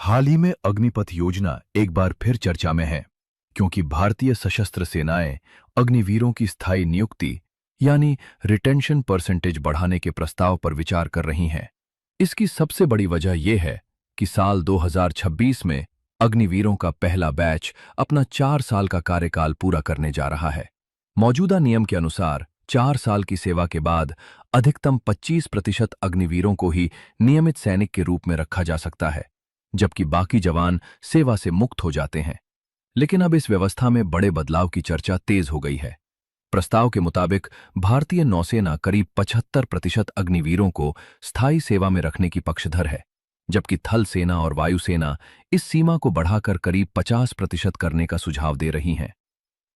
हाल ही में अग्निपथ योजना एक बार फिर चर्चा में है, क्योंकि भारतीय सशस्त्र सेनाएं अग्निवीरों की स्थायी नियुक्ति यानी रिटेंशन परसेंटेज बढ़ाने के प्रस्ताव पर विचार कर रही हैं। इसकी सबसे बड़ी वजह यह है कि साल 2026 में अग्निवीरों का पहला बैच अपना 4 साल का कार्यकाल पूरा करने जा रहा है। मौजूदा नियम के अनुसार 4 साल की सेवा के बाद अधिकतम 25% अग्निवीरों को ही नियमित सैनिक के रूप में रखा जा सकता है, जबकि बाकी जवान सेवा से मुक्त हो जाते हैं। लेकिन अब इस व्यवस्था में बड़े बदलाव की चर्चा तेज हो गई है। प्रस्ताव के मुताबिक भारतीय नौसेना करीब 75% अग्निवीरों को स्थायी सेवा में रखने की पक्षधर है, जबकि थल सेना और वायुसेना इस सीमा को बढ़ाकर करीब 50% करने का सुझाव दे रही हैं।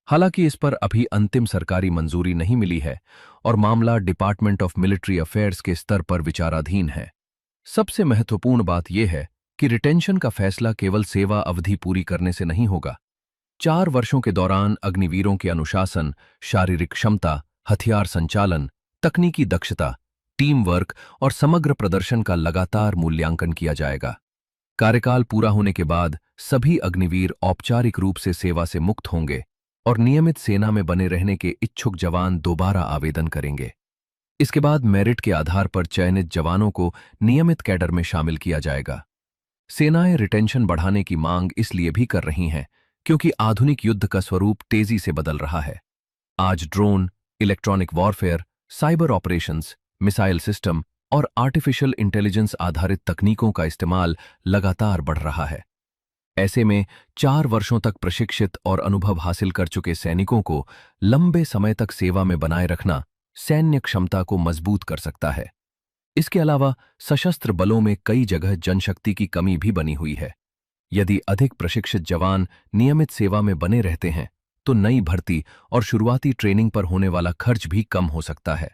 हालांकि इस पर अभी अंतिम सरकारी मंजूरी नहीं मिली है और मामला डिपार्टमेंट ऑफ मिलिट्री अफेयर्स के स्तर पर विचाराधीन है। सबसे महत्वपूर्ण बात यह है कि रिटेंशन का फैसला केवल सेवा अवधि पूरी करने से नहीं होगा। 4 वर्षों के दौरान अग्निवीरों के अनुशासन, शारीरिक क्षमता, हथियार संचालन, तकनीकी दक्षता, टीम वर्क और समग्र प्रदर्शन का लगातार मूल्यांकन किया जाएगा। कार्यकाल पूरा होने के बाद सभी अग्निवीर औपचारिक रूप से सेवा से मुक्त होंगे और नियमित सेना में बने रहने के इच्छुक जवान दोबारा आवेदन करेंगे। इसके बाद मेरिट के आधार पर चयनित जवानों को नियमित कैडर में शामिल किया जाएगा। सेनाएं रिटेंशन बढ़ाने की मांग इसलिए भी कर रही हैं क्योंकि आधुनिक युद्ध का स्वरूप तेजी से बदल रहा है। आज drone, electronic warfare, cyber operations, missile system और आर्टिफिशियल इंटेलिजेंस आधारित तकनीकों का इस्तेमाल लगातार बढ़ रहा है। ऐसे में 4 वर्षों तक प्रशिक्षित और अनुभव हासिल कर चुके सैनिकों को लंबे समय तक सेवा में बनाए रखना सैन्य क्षमता को मजबूत कर सकता है। इसके अलावा सशस्त्र बलों में कई जगह जनशक्ति की कमी भी बनी हुई है। यदि अधिक प्रशिक्षित जवान नियमित सेवा में बने रहते हैं तो नई भर्ती और शुरुआती ट्रेनिंग पर होने वाला खर्च भी कम हो सकता है।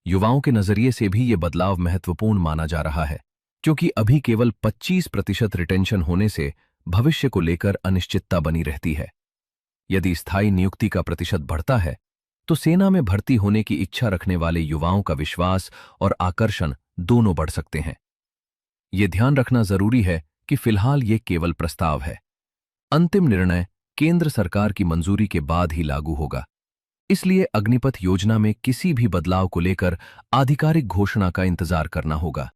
युवाओं के नजरिए से भी ये बदलाव महत्वपूर्ण माना जा रहा है, क्योंकि अभी केवल 25% रिटेंशन होने से भविष्य को लेकर अनिश्चितता बनी रहती है। यदि स्थायी नियुक्ति का प्रतिशत बढ़ता है तो सेना में भर्ती होने की इच्छा रखने वाले युवाओं का विश्वास और आकर्षण दोनों बढ़ सकते हैं। ये ध्यान रखना जरूरी है कि फिलहाल ये केवल प्रस्ताव है। अंतिम निर्णय केंद्र सरकार की मंजूरी के बाद ही लागू होगा। इसलिए अग्निपथ योजना में किसी भी बदलाव को लेकर आधिकारिक घोषणा का इंतजार करना होगा।